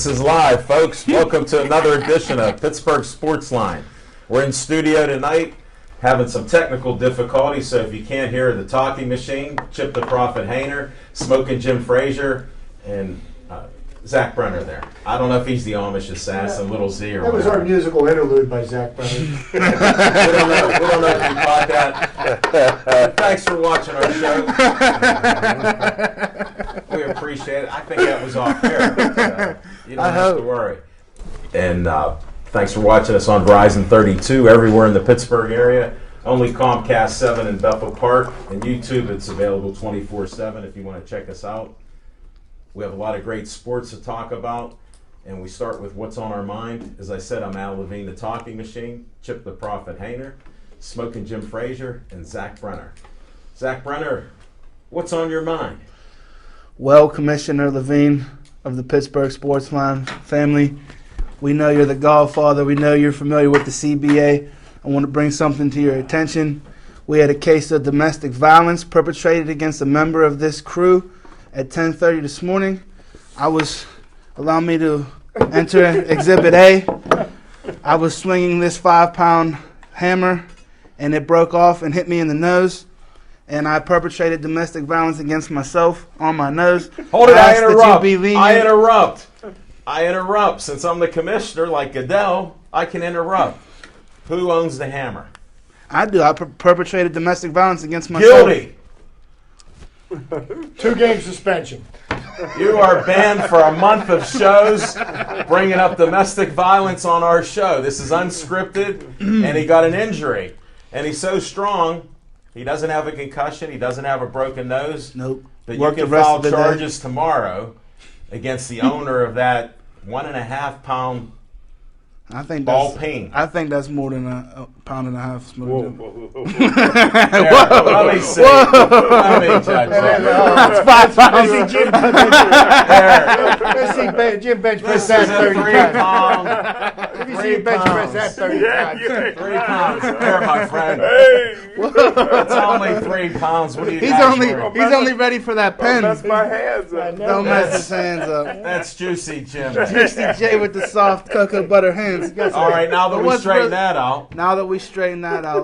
This is live, folks. Welcome to another edition of Pittsburgh Sportsline. We're in studio tonight, having some technical difficulties, so if you can't hear the talking machine, Chip the Prophet Hayner, Smoking Jim Frazier, and Zach Brenner there. I don't know if he's the Amish assassin, Little Z or That was our musical interlude by Zach Brenner. We don't know if you caught that. Thanks for watching our show. We appreciate it. I think that was off air. But, you don't have to worry. And thanks for watching us on Verizon 32 everywhere in the Pittsburgh area. Only Comcast 7 in Bethel Park. And YouTube, it's available 24/7 if you want to check us out. We have a lot of great sports to talk about, and we start with what's on our mind. As I said, I'm Al Levine, the talking machine, Chip the Prophet Hayner, Smoking Jim Frazier, and Zach Brenner. Zach Brenner, what's on your mind? Well, Commissioner Levine of the Pittsburgh Sportsline family, we know you're the godfather. We know you're familiar with the CBA. I want to bring something to your attention. We had a case of domestic violence perpetrated against a member of this crew at 10:30 this morning. Allow me to enter Exhibit A. I was swinging this 5-pound hammer, and it broke off and hit me in the nose. And I perpetrated domestic violence against myself on my nose. Hold it, I interrupt. Since I'm the commissioner, like Goodell, I can interrupt. Who owns the hammer? I do. I perpetrated domestic violence against myself. Guilty. 2-game suspension. You are banned for a month of shows bringing up domestic violence on our show. This is unscripted, and he got an injury. And he's so strong, he doesn't have a concussion, he doesn't have a broken nose. Nope. But you can file charges tomorrow against the owner of that 1.5-pound ball peen. I think that's more than a pound and a half. Let me see. Let me judge that. That's 5 pounds. Let's see Jim bench press This is that a 30 3-pound. Let me see you bench press that 30 times. 3 pounds. There, my friend. It's only 3 pounds. What do you He's only ready for that pen. Mess my hands up. Don't mess his hands up. That's Juicy Jim. Juicy J with the soft cocoa butter hands. All right, now that we straighten that out.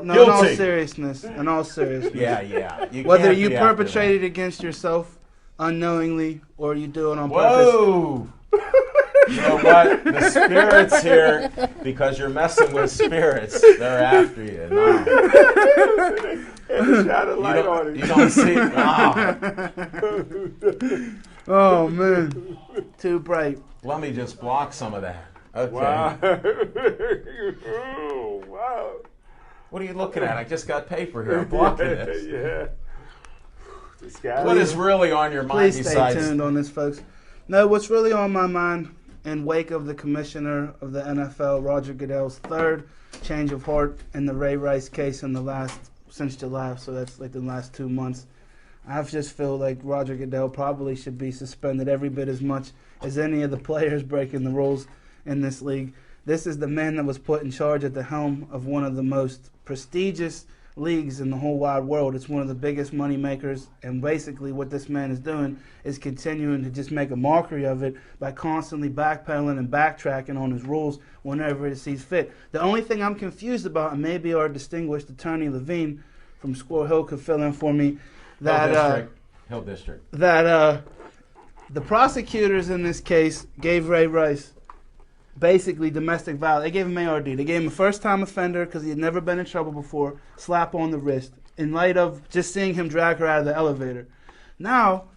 No, in all seriousness. Yeah. Whether you perpetrated against yourself unknowingly or you do it on purpose. Whoa! You know what? The spirits here, because you're messing with spirits, they're after you. No. Shine a light on it. You don't see. Oh, man. Too bright. Let me just block some of that. Okay. Wow. Wow. What are you looking at? I just got paper here. I'm blocking this. Yeah. What is really on your mind Please besides... stay tuned on this, folks. No, what's really on my mind in wake of the commissioner of the NFL, Roger Goodell's third change of heart in the Ray Rice case since July, so that's like the last 2 months. I just feel like Roger Goodell probably should be suspended every bit as much as any of the players breaking the rules in this league. This is the man that was put in charge at the helm of one of the most prestigious leagues in the whole wide world. It's one of the biggest money makers, and basically what this man is doing is continuing to just make a mockery of it by constantly backpedaling and backtracking on his rules whenever it sees fit. The only thing I'm confused about, and maybe our distinguished attorney Levine from Squirrel Hill could fill in for me, Hill District. That the prosecutors in this case gave Ray Rice basically domestic violence. They gave him ARD. They gave him a first-time offender because he had never been in trouble before, slap on the wrist, in light of just seeing him drag her out of the elevator. Now,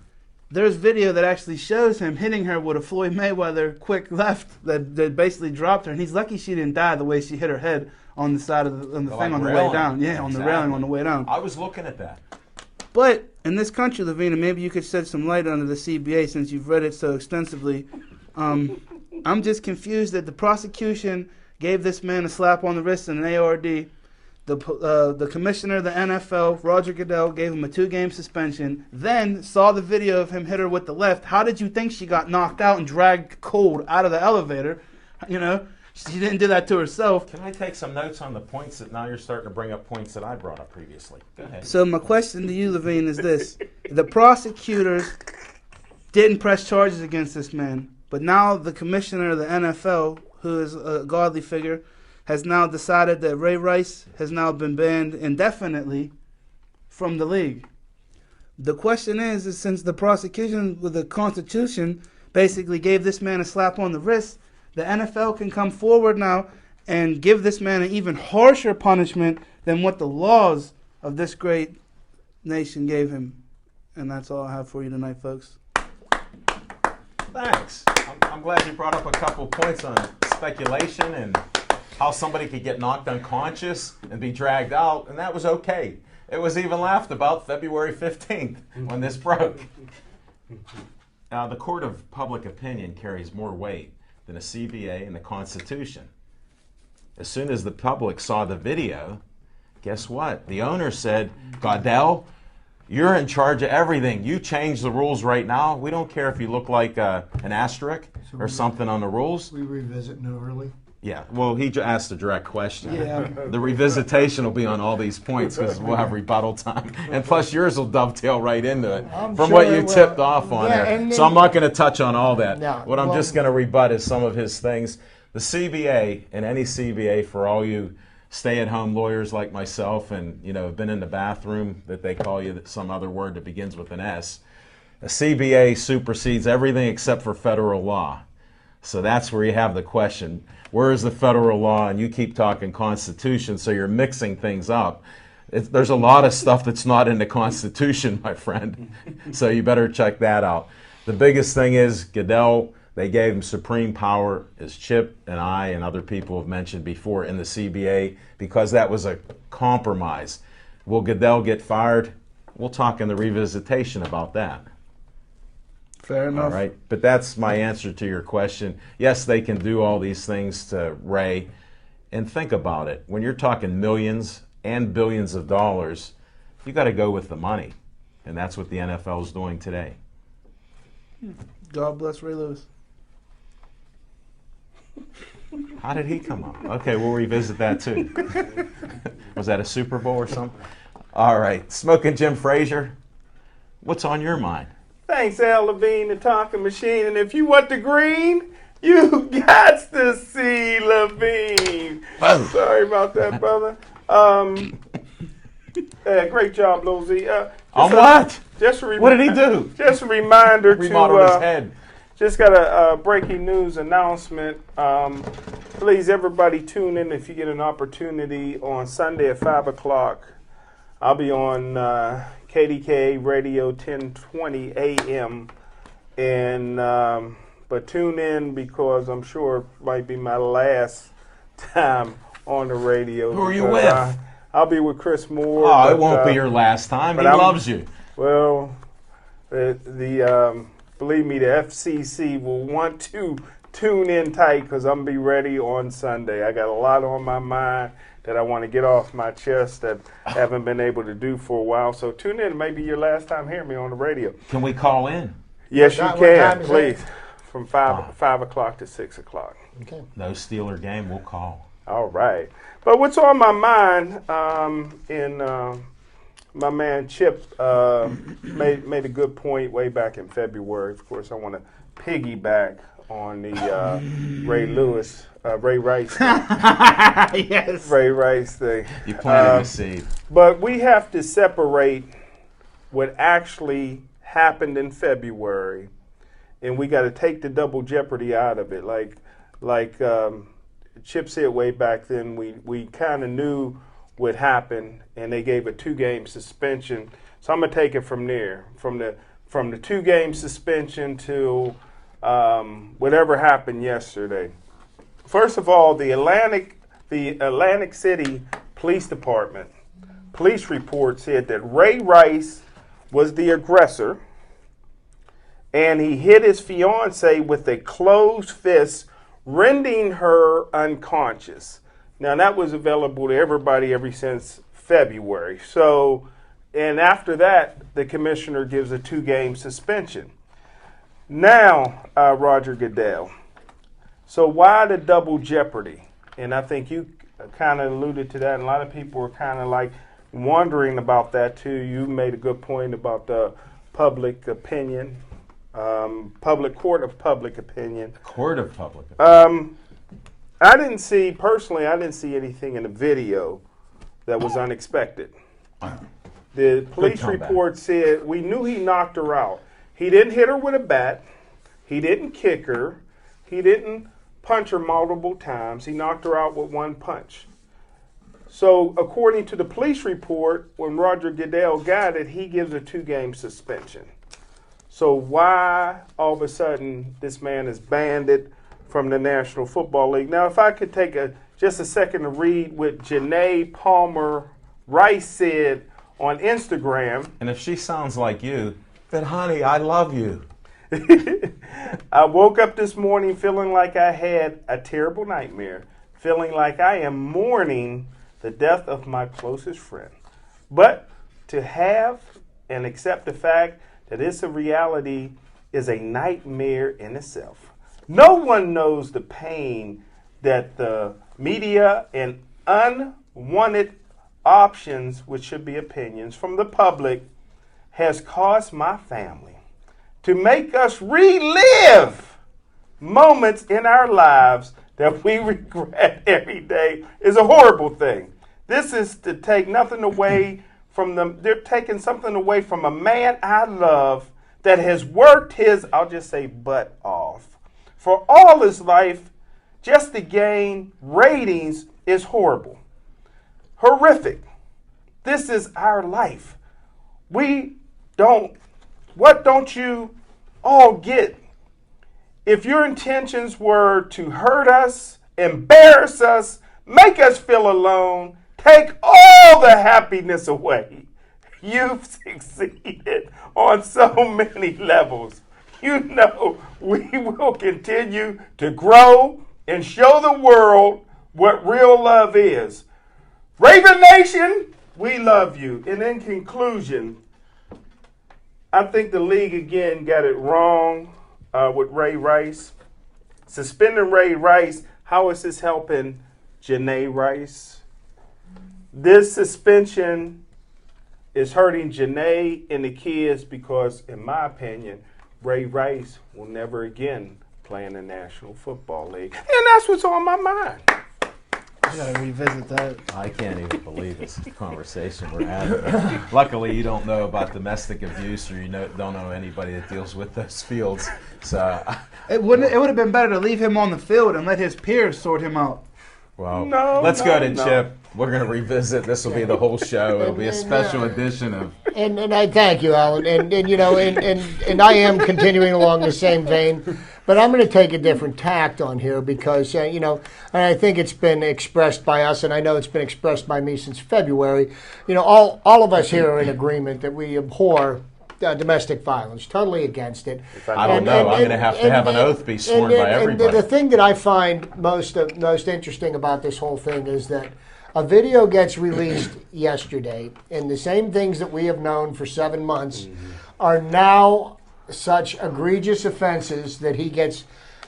there's video that actually shows him hitting her with a Floyd Mayweather quick left that basically dropped her, and he's lucky she didn't die the way she hit her head on the side of the thing on the way down. Yeah, on the railing on the way down. I was looking at that. But in this country, Levine, maybe you could shed some light under the CBA since you've read it so extensively. I'm just confused that the prosecution gave this man a slap on the wrist and an ARD. The commissioner of the NFL, Roger Goodell, gave him a 2-game suspension, then saw the video of him hit her with the left. How did you think she got knocked out and dragged cold out of the elevator? You know, she didn't do that to herself. Can I take some notes on the points that now you're starting to bring up points that I brought up previously? Go ahead. So my question to you, Levine, is this. The prosecutors didn't press charges against this man. But now the commissioner of the NFL, who is a godly figure, has now decided that Ray Rice has now been banned indefinitely from the league. The question is since the prosecution with the Constitution basically gave this man a slap on the wrist, the NFL can come forward now and give this man an even harsher punishment than what the laws of this great nation gave him. And that's all I have for you tonight, folks. Thanks. I'm glad you brought up a couple points on speculation and how somebody could get knocked unconscious and be dragged out, and that was okay. It was even laughed about February 15th when this broke. Now, the court of public opinion carries more weight than a CBA and the Constitution. As soon as the public saw the video, guess what? The owner said, Goodell, you're in charge of everything. You change the rules right now. We don't care if you look like an asterisk or something on the rules. We revisit no early. Yeah, well, he asked a direct question. Yeah. The revisitation will be on all these points because we'll have rebuttal time. And plus, yours will dovetail right into it I'm from sure what you it will. tipped off on Yeah, there. and So I'm not going to touch on all that. No, What I'm well- just going to rebut is some of his things. The CBA, and any CBA for all you stay-at-home lawyers like myself and, have been in the bathroom that they call you some other word that begins with an S, a CBA supersedes everything except for federal law. So that's where you have the question. Where is the federal law? And you keep talking Constitution, so you're mixing things up. There's a lot of stuff that's not in the Constitution, my friend. So you better check that out. The biggest thing is Goodell, they gave him supreme power, as Chip and I and other people have mentioned before, in the CBA, because that was a compromise. Will Goodell get fired? We'll talk in the revisitation about that. Fair enough. All right, but that's my answer to your question. Yes, they can do all these things to Ray. And think about it. When you're talking millions and billions of dollars, you got to go with the money. And that's what the NFL is doing today. God bless Ray Lewis. How did he come up? Okay, we'll revisit that too. Was that a Super Bowl or something? All right, Smoking Jim Frazier, what's on your mind? Thanks, Al Levine, the talking machine. And if you want the green, you got to see Levine. Whoa. Sorry about that, brother. Great job, Losey. On what? What did he do? Just a reminder Remodeled his to head. just got a breaking news announcement. Please, everybody, tune in if you get an opportunity on Sunday at 5 o'clock. I'll be on KDK Radio 1020 AM. And but tune in because I'm sure it might be my last time on the radio. Who are you because with? I'll be with Chris Moore. Oh, but, it won't be your last time. He but loves you. Well, the believe me, the FCC will want to tune in tight because I'm be ready on Sunday. I got a lot on my mind that I want to get off my chest that I haven't been able to do for a while. So tune in. Maybe your last time hearing me on the radio. Can we call in? Yes, you What time can, is please. it? From 5 o'clock to 6 o'clock. Okay. No Steeler game, we'll call. All right. But what's on my mind, my man Chip made a good point way back in February. Of course, I want to piggyback on the Ray Rice thing. Yes. Ray Rice thing. You planted the seed. But we have to separate what actually happened in February, and we got to take the double jeopardy out of it. Like Chip said way back then, we kind of knew what happened, and they gave a 2-game suspension. So I'm gonna take it from there, from the 2-game suspension to whatever happened yesterday. First of all, the Atlantic City Police Department police report said that Ray Rice was the aggressor, and he hit his fiancée with a closed fist, rendering her unconscious. Now, that was available to everybody ever since February. So, and after that, the commissioner gives a 2-game suspension. Now, Roger Goodell. So why the double jeopardy? And I think you kind of alluded to that, and a lot of people were kind of like wondering about that too. You made a good point about the public opinion. public court of public opinion. Court of public opinion. I didn't see anything in the video that was unexpected. The police report said we knew he knocked her out. He didn't hit her with a bat. He didn't kick her. He didn't punch her multiple times. He knocked her out with one punch. So according to the police report, when Roger Goodell got it, he gives a 2-game suspension. So why all of a sudden this man is banned from the National Football League? Now, if I could take just a second to read what Janae Palmer Rice said on Instagram. And if she sounds like you, then honey, I love you. I woke up this morning feeling like I had a terrible nightmare, feeling like I am mourning the death of my closest friend. But to have and accept the fact that it's a reality is a nightmare in itself. No one knows the pain that the media and unwanted options, which should be opinions, from the public has caused my family. To make us relive moments in our lives that we regret every day is a horrible thing. This is to take nothing away from them. They're taking something away from a man I love that has worked his, I'll just say, butt off for all his life. Just to gain ratings is horrible. Horrific. This is our life. What don't you all get? If your intentions were to hurt us, embarrass us, make us feel alone, take all the happiness away, you've succeeded on so many levels. You know we will continue to grow and show the world what real love is. Raven Nation, we love you. And in conclusion, I think the league again got it wrong with Ray Rice. Suspending Ray Rice, how is this helping Janae Rice? This suspension is hurting Janae and the kids because, in my opinion, Ray Rice will never again play in the National Football League. And that's what's on my mind. I gotta revisit that. I can't even believe this conversation we're having. Luckily, you don't know about domestic abuse, or don't know anybody that deals with those fields. So It would have been better to leave him on the field and let his peers sort him out. Well, let's go to Chip. We're going to revisit. This will be the whole show. It'll be a special edition of. And I thank you, Alan. And I am continuing along the same vein, but I'm going to take a different tact on here because and I think it's been expressed by us, and I know it's been expressed by me since February. All of us here are in agreement that we abhor domestic violence, totally against it. I don't know. I'm going to have an oath be sworn by everybody. And the thing that I find most interesting about this whole thing is that a video gets released yesterday, and the same things that we have known for 7 months are now such egregious offenses that he gets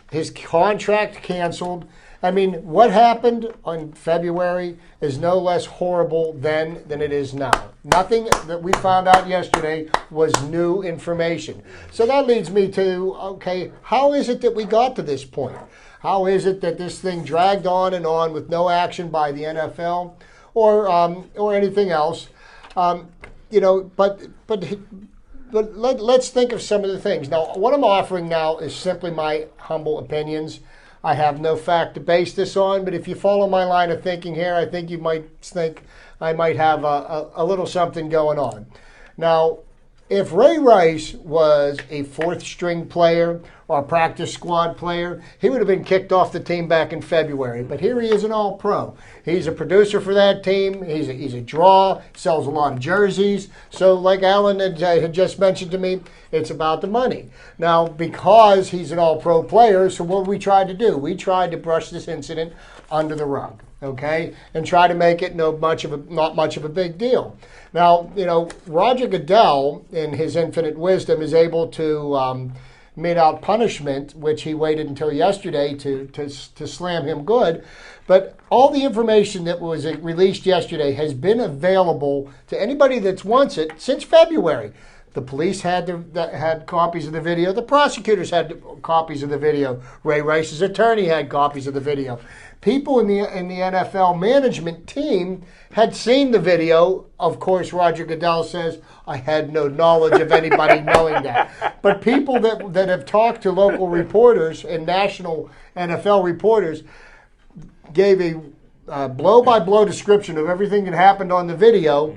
his contract canceled. I mean, what happened on February is no less horrible then than it is now. Nothing that we found out yesterday was new information. So that leads me to, okay, how is it that we got to this point? How is it that this thing dragged on and on with no action by the NFL or anything else? But let's think of some of the things. Now, what I'm offering now is simply my humble opinions. I have no fact to base this on, but if you follow my line of thinking here, I think you might think I might have a little something going on. Now, if Ray Rice was a fourth-string player or a practice squad player, he would have been kicked off the team back in February. But here he is an all-pro. He's a producer for that team. He's a draw, sells a lot of jerseys. So like Alan had just mentioned to me, it's about the money. Now, because he's an all-pro player, so what we tried to do? We tried to brush this incident under the rug, okay, and try to make it not much of a big deal. Now, Roger Goodell, in his infinite wisdom, is able to mete out punishment, which he waited until yesterday to slam him good. But all the information that was released yesterday has been available to anybody that wants it since February. The police had copies of the video. The prosecutors had copies of the video. Ray Rice's attorney had copies of the video. People in the NFL management team had seen the video. Of course, Roger Goodell says, I had no knowledge of anybody knowing that. But people that have talked to local reporters and national NFL reporters gave a blow-by-blow description of everything that happened on the video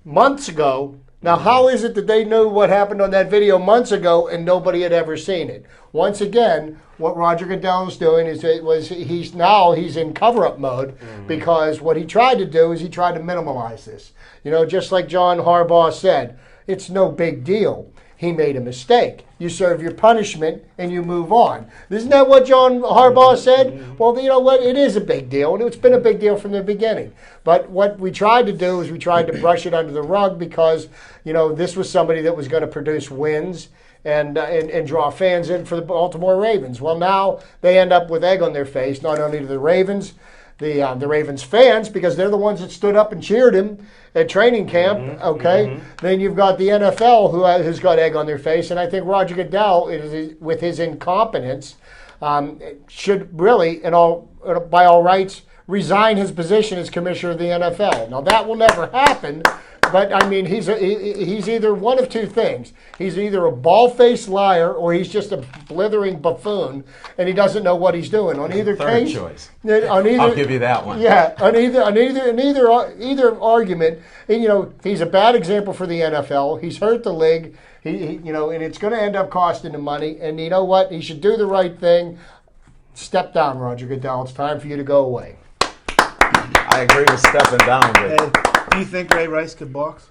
months ago. Now, how is it that they knew what happened on that video months ago and nobody had ever seen it? Once again, what Roger Goodell is doing is he's in cover-up mode because what he tried to do is he tried to minimize this. You know, just like John Harbaugh said, it's no big deal. He made a mistake. You serve your punishment and you move on. Isn't that what John Harbaugh said? Well, you know what? It is a big deal, and it's been a big deal from the beginning. But what we tried to do is we tried to brush it under the rug because, you know, this was somebody that was going to produce wins and draw fans in for the Baltimore Ravens. Well, now they end up with egg on their face, not only to the Ravens, the Ravens fans, because they're the ones that stood up and cheered him at training camp, Then you've got the NFL who's got egg on their face, and I think Roger Goodell, with his incompetence, should really, by all rights, resign his position as commissioner of the NFL. Now, that will never happen, but, I mean, he's either one of two things. He's either a ball-faced liar or he's just a blithering buffoon, and he doesn't know what he's doing. On either Third case, choice. I'll give you that one. Yeah, on either argument, you know, he's a bad example for the NFL. He's hurt the league. You know, and it's going to end up costing him money. And you know what? He should do the right thing. Step down, Roger Goodell. It's time for you to go away. I agree with stepping down. But do you think Ray Rice could box?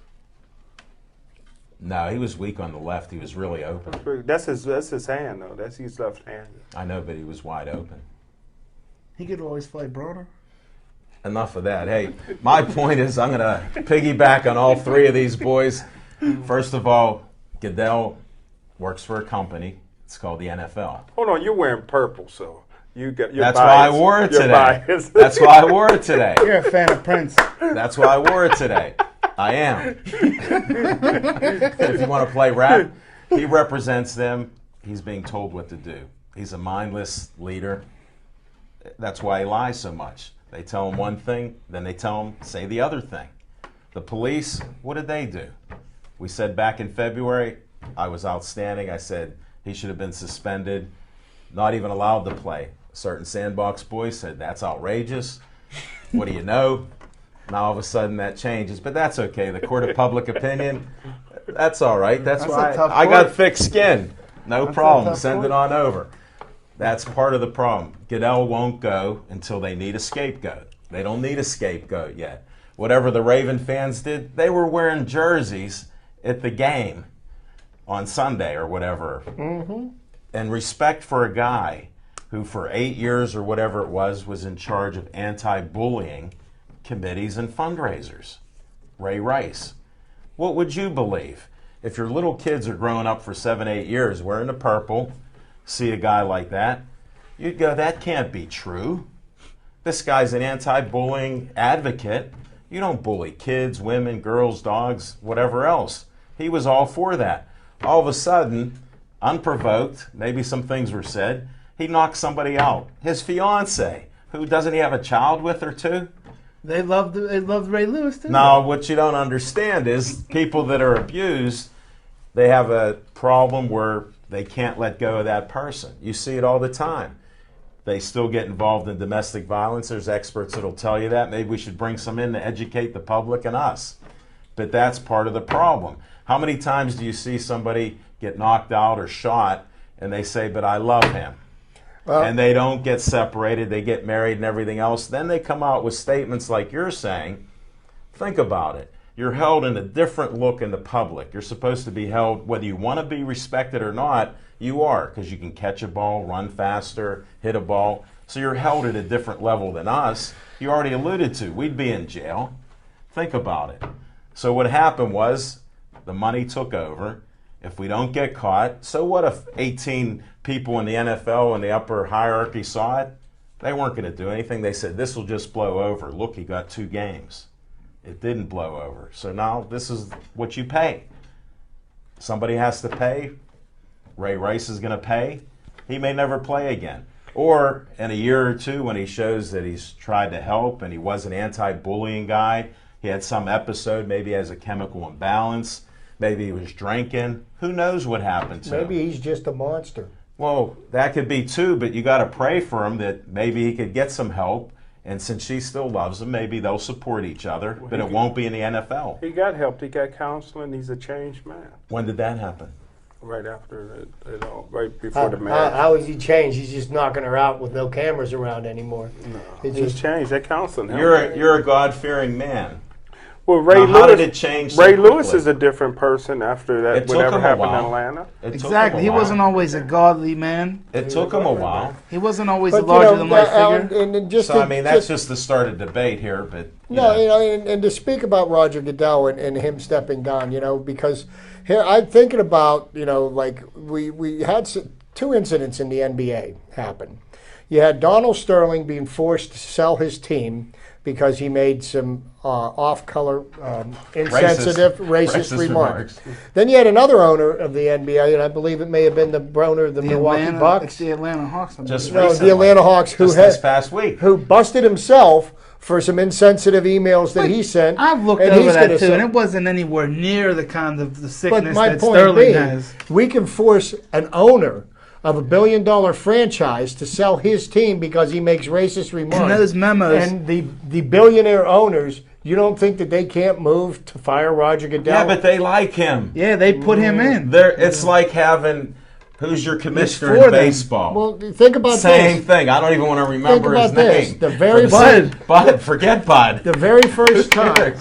no, he was weak on the left. He was really open. That's his hand, though. That's his left hand. I know, but he was wide open. He could always fight Broner. Enough of that. Hey, my point is I'm going to piggyback on all three of these boys. First of all, Goodell works for a company. It's called the NFL. Hold on, you're wearing purple, so you're That's biased. why I wore it You're today. biased. That's why I wore it today. You're a fan of Prince. That's why I wore it today. I am. If you want to play rap, he represents them. He's being told what to do. He's a mindless leader. That's why he lies so much. They tell him one thing, then they tell him, say the other thing. The police, what did they do? We said back in February, I was outstanding. I said he should have been suspended, not even allowed to play. Certain Sandbox boys said, that's outrageous. What do you know? Now all of a sudden that changes, but that's okay. The court of public opinion, that's all right. That's why I got thick skin. No problem. Send it on over. That's part of the problem. Goodell won't go until they need a scapegoat. They don't need a scapegoat yet. Whatever the Raven fans did, they were wearing jerseys at the game on Sunday or whatever. And respect for a guy who for 8 years or whatever it was in charge of anti-bullying committees and fundraisers. Ray Rice. What would you believe if your little kids are growing up for 7, 8 years wearing the purple, see a guy like that? You'd go, that can't be true. This guy's an anti-bullying advocate. You don't bully kids, women, girls, dogs, whatever else. He was all for that. All of a sudden, unprovoked, maybe some things were said, he knocked somebody out. His fiance, who doesn't he have a child with her too? They loved Ray Lewis too. No, what you don't understand is people that are abused, they have a problem where they can't let go of that person. You see it all the time. They still get involved in domestic violence. There's experts that'll tell you that. Maybe we should bring some in to educate the public and us. But that's part of the problem. How many times do you see somebody get knocked out or shot and they say, but I love him? And they don't get separated, they get married and everything else. Then they come out with statements like you're saying. Think about it. You're held in a different look in the public. You're supposed to be held, whether you want to be respected or not, you are, because you can catch a ball, run faster, hit a ball. So you're held at a different level than us. You already alluded to, we'd be in jail. Think about it. So what happened was the money took over. If we don't get caught, so what if 18 people in the NFL and the upper hierarchy saw it? They weren't going to do anything. They said, this will just blow over. Look, he got 2 games. It didn't blow over. So now this is what you pay. somebody has to pay. Ray Rice is going to pay. He may never play again. Or in a year or two, when he shows that he's tried to help and he was an anti-bullying guy, he had some episode, maybe he has a chemical imbalance, maybe he was drinking. Who knows what happened to him? Maybe he's just a monster. Well, that could be too, but you got to pray for him that maybe he could get some help. And since she still loves him, maybe they'll support each other, but it won't be in the NFL. He got help. He got counseling. He's a changed man. When did that happen? Right after it all, right before the marriage. How has he changed? He's just knocking her out with no cameras around anymore. No, It's he's just changed. That counseling helped. You're a God-fearing man. Well, Ray Now, Lewis. how did it change so Ray Lewis quickly? is a different person after that. It took Whatever him a happened in while. Atlanta. It took him Exactly. a He while. wasn't always a godly man. It took him a while. He wasn't always a but, larger-than-life Alan, figure. and just So, to, I mean, that's just the start of debate here, but... and to speak about Roger Goodell and him stepping down, because here I'm thinking about, like we had two incidents in the NBA happen. You had Donald Sterling being forced to sell his team because he made some off-color, insensitive, racist remarks. Then you had another owner of the NBA, and I believe it may have been the owner of the Milwaukee Bucks. It's the Atlanta Hawks. Just No, recently. the Atlanta Hawks, Just this past week. who busted himself for some insensitive emails that he sent. I've looked and over he's that gonna too, sell- and it wasn't anywhere near the kind of the But sickness my that point Sterling being, has. we can force an owner of $1 billion franchise to sell his team because he makes racist remarks. And those memos. And the billionaire owners, you don't think that they can't move to fire Roger Goodell? Yeah, but they like him. Yeah, they put him in. It's like having... Who's your commissioner for in them. baseball? Well, think about Same this. thing. I don't even want to remember his about this. name. The very Bud. Forget Bud. The very first Who cares?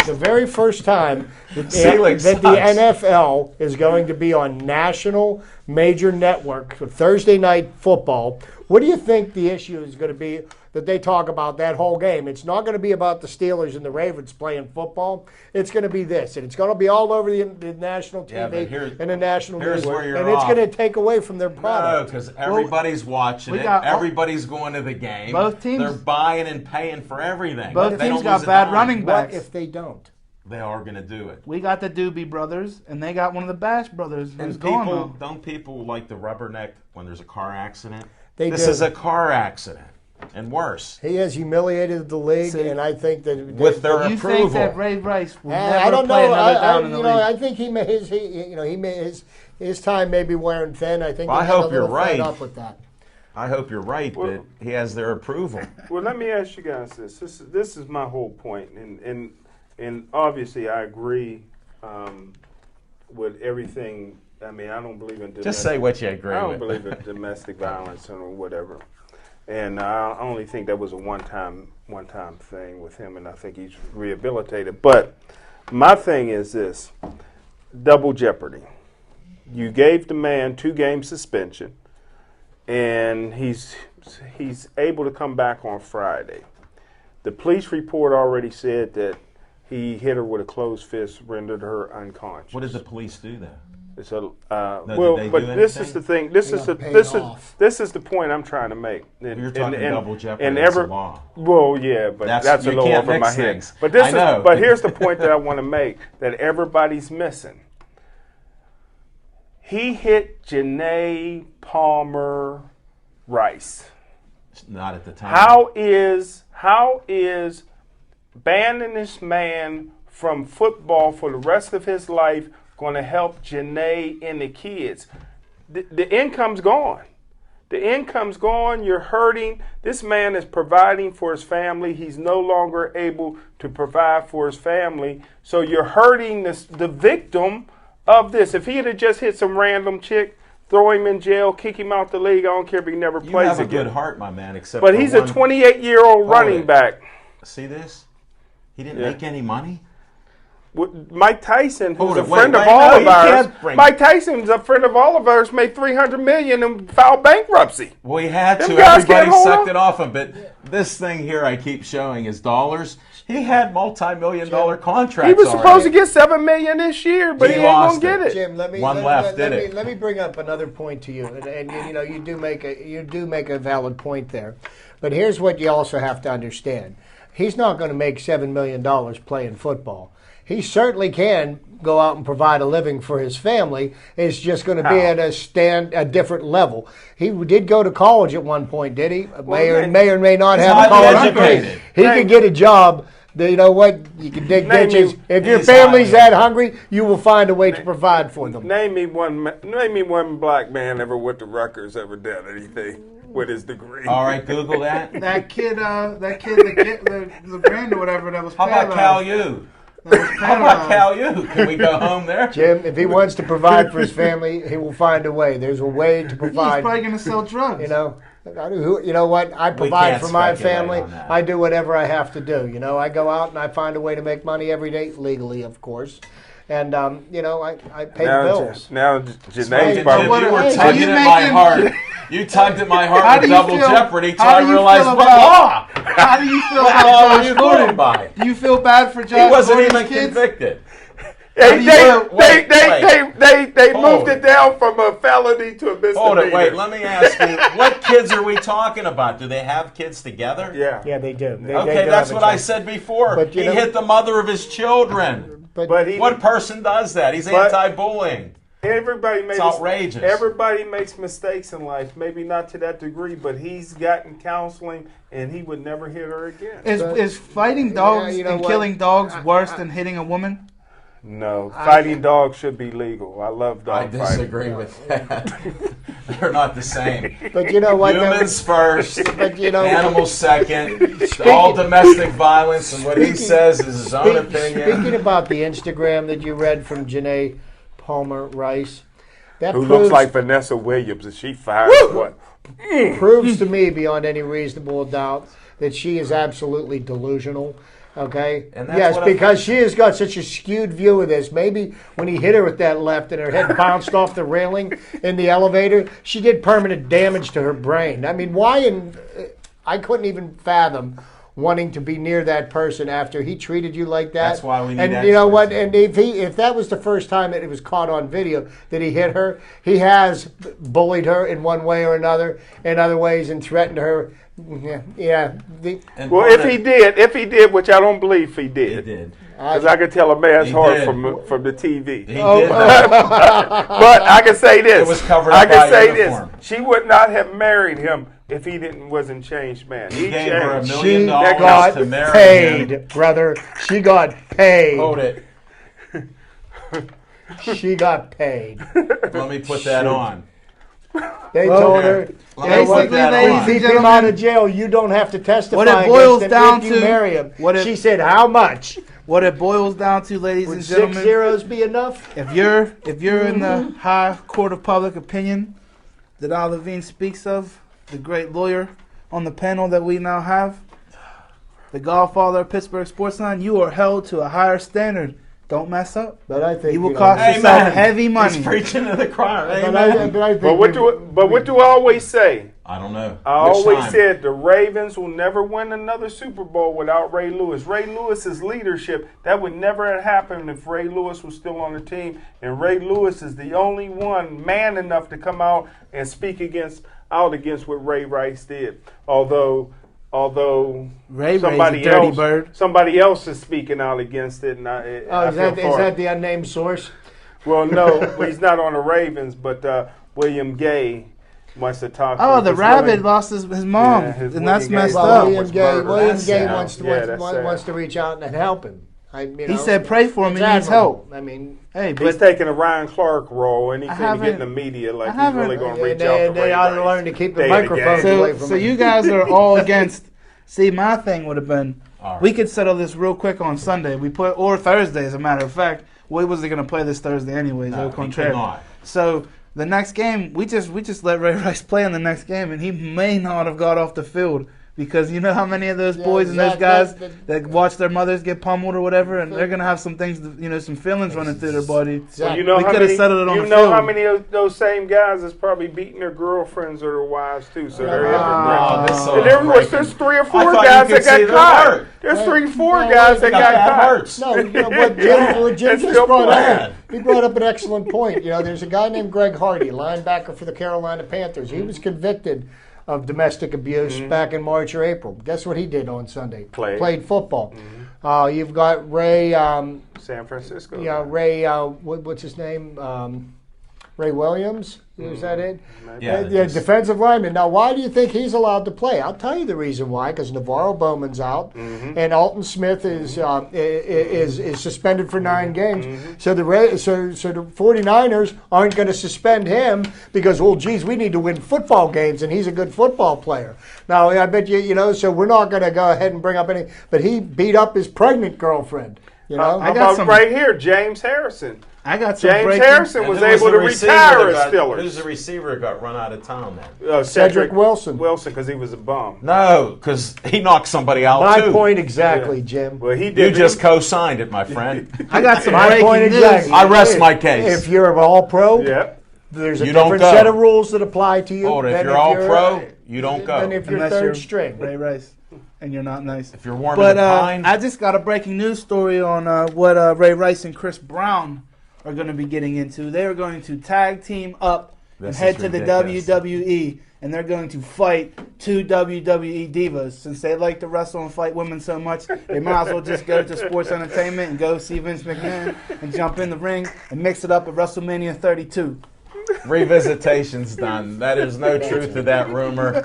time, that Felix the sucks. NFL is going to be on national major network for Thursday night football. What do you think the issue is going to be that they talk about that whole game? It's not going to be about the Steelers and the Ravens playing football. It's going to be this, and it's going to be all over the national Yeah, but TV and the national here's news, where you're and it's off. going to take away from their No, product. because everybody's watching we it. got- Everybody's going to the game. Both teams- They're buying and paying for everything. Both They teams don't got lose a bad dime. running What backs. if they don't? They are going to do it. We got the Doobie Brothers, and they got one of the Bash Brothers who's And gone people, now. don't people like the rubberneck when there's a car accident? They This do. is a car accident, and worse. He has humiliated the league, See, and I think that With their You approval. think that Ray Rice will I never don't play know. another down in the league? I think he may he may his time may be wearing thin. I think Well, I they got hope a little you're right. fed up with that. I hope you're right, Well- but he has their approval. Well, let me ask you guys this. This is my whole point, and obviously I agree with everything. I mean, I don't believe in domestic, Just say what you agree I don't with. believe in domestic violence or whatever. And I only think that was a one-time thing with him, and I think he's rehabilitated. But my thing is this: double jeopardy. You gave the man 2-game suspension, and he's able to come back on Friday. The police report already said that he hit her with a closed fist, rendered her unconscious. What did the police do there? It's a, did well, they but do this anything? is the thing. This They is got the paid this off. is the point I'm trying to make. And, You're talking double jeopardy. And It's ever, a law. well, yeah, but that's a you little can't over my mix head. things. But this I know. but here's the point that I want to make that everybody's missing. He hit Janae Palmer Rice. Not at the time. How is banning this man from football for the rest of his life going to help Janae and the kids? The income's gone. The income's gone. You're hurting. This man is providing for his family. He's no longer able to provide for his family. So you're hurting the victim of this. If he had just hit some random chick, throw him in jail, kick him out the league, I don't care if he never You plays have a again. good heart, my man, except But for he's one- a 28-year-old running it. back. See this? He didn't Yeah. make any money. Mike Tyson, who's Hold a it, friend wait, of wait, all no, of you ours. can't bring- Mike Tyson's a friend of all of ours. Made $300 million and filed bankruptcy. Well, he had Them to. guys Everybody can't hold sucked him. it off him. But this thing here I keep showing is dollars. He had multi-million-dollar contracts. He was supposed to already. get $7 million this year, but He he ain't lost gonna get it. it. Jim, let me One let, left, let, did me, it? let me bring up another point to you, and you do make a valid point there. But here's what you also have to understand: he's not going to make $7 million playing football. He certainly can go out and provide a living for his family. It's just going to be at a different level. He did go to college at one point, did he? May or may not have a college degree. He could get a job. You know what? You can dig ditches. If your family's that hungry, you will find a way to provide for them. Name me one black man ever went to Rutgers ever did anything with his degree. All right, Google that. That kid, the brand or whatever that was. How about Cal U? How about Cal U? Can we go home there? Jim, if he wants to provide for his family, he will find a way. There's a way to provide. He's probably going to sell drugs. You know what? I provide for my family. I do whatever I have to do. I go out and I find a way to make money every day, legally, of course. And, I pay the bills. Now, Janae's probably... You were tugging at my heart. You tugged at my heart with double jeopody until I realized what law. How do you feel about Josh Gordon? Do you feel bad for Josh Gordon's kids? He wasn't even convicted. They moved it down from a felony to a misdemeanor. Hold it, wait. Let me ask you, what kids are we talking about? Do they have kids together? Yeah, they do. Okay, that's what I said before. But, he hit the mother of his children. But what person does that? He's anti-bullying. It's outrageous. Everybody makes mistakes in life. Maybe not to that degree, but he's gotten counseling, and he would never hit her again. Is fighting dogs and killing dogs worse than hitting a woman? No, fighting dogs should be legal. I love dog fighting. I disagree with that. They're not the same. But you know what? Humans first, animals second. All domestic violence, and what he says is his own opinion. Speaking about the Instagram that you read from Janae Palmer Rice, who looks like Vanessa Williams, and she fired what? Proves to me beyond any reasonable doubt that she is absolutely delusional. Okay. Yes, because she has got such a skewed view of this. Maybe when he hit her with that left and her head bounced off the railing in the elevator, she did permanent damage to her brain. I mean, I couldn't even fathom wanting to be near that person after he treated you like that. That's why we need And experts. You know what? And if that was the first time that it was caught on video that he hit her, he has bullied her in one way or another, in other ways, and threatened her. Yeah. If he did, which I don't believe he did. Because I could tell a man's heart from the TV. He did. But I can say this. It was covered up by uniform. She would not have married him if he wasn't changed man. He gave her $1 million She got to marry paid, him. brother. She got paid. Hold it. She got paid. Let me put that on. They told her, keep him out of jail. You don't have to testify against him if you marry him. She said, how much? What it boils down to, ladies and gentlemen. 6 zeros be enough? If you're in the high court of public opinion that Al Levine speaks of, the great lawyer on the panel that we now have, the godfather of Pittsburgh Sportsline, you are held to a higher standard. Don't mess up. But I think you will cost yourself heavy money. He's preaching to the choir. But what do I always say? I don't know. I always said the Ravens will never win another Super Bowl without Ray Lewis. Ray Lewis's leadership, that would never have happened if Ray Lewis was still on the team. And Ray Lewis is the only one man enough to come out and speak out against what Ray Rice did. Although somebody else is speaking out against it. And is that the unnamed source? Well, no, he's not on the Ravens, but William Gay wants to talk. Oh, the rabbit lost his mom, and that's messed up. William Gay wants to reach out and help him. He said, "Pray for him. He needs help." I mean, he's taking a Ryan Clark role, and he's going to get in the media like he's really going to reach out. They ought to learn to keep the microphones away from him. So you guys are all against. See, my thing would have been, we could settle this real quick on Sunday. Or Thursday, as a matter of fact. We wasn't going to play this Thursday anyways. No, so the next game, we just let Ray Rice play in the next game, and he may not have got off the field. Because you know how many of those boys and those guys that watch their mothers get pummeled or whatever, and they're going to have some things, some feelings running through their body. Well, we could have settled it on the field. You know how many of those same guys is probably beating their girlfriends or their wives too, so they're there's 3 or 4 guys that got caught. There's 3 or 4 guys that got caught. No, what Jim just brought up, he brought up an excellent point. There's a guy named Greg Hardy, linebacker for the Carolina Panthers. He was convicted of domestic abuse back in March or April. Guess what he did on Sunday? Played football. You've got Ray. San Francisco. Yeah, Ray. What's his name? Ray Williams. Is that it? Yeah, defensive lineman. Now, why do you think he's allowed to play? I'll tell you the reason why. Because Navarro Bowman's out, and Alton Smith is suspended for 9 games. So the 49ers aren't going to suspend him because, well, geez, we need to win football games, and he's a good football player. Now, I bet so we're not going to go ahead and bring up any. But he beat up his pregnant girlfriend. I got some right here, James Harrison. I got some James Harrison was able to retire as Steelers. Who's the receiver that got run out of town then? Cedric Wilson. Wilson, because he was a bum. No, because he knocked somebody out My too. point exactly, Jim. Well, he You did. just co-signed it, my friend. I got some My breaking point news. exactly. I rest my case. If you're an all-pro, Yep. there's a You don't different go. set of rules that apply to you. Hold it, if than you're all pro, you don't go. Than if you're Unless third you're string. Ray Rice, and you're not nice. If you're warm But in the pine, I just got a breaking news story on what Ray Rice and Chris Brown are going to be getting into. They are going to tag team up and This head is to the ridiculous. WWE, and they're going to fight 2 WWE divas. Since they like to wrestle and fight women so much, they might as well just go to sports entertainment and go see Vince McMahon and jump in the ring and mix it up at WrestleMania 32. revisitation's done. That is no truth to that rumor.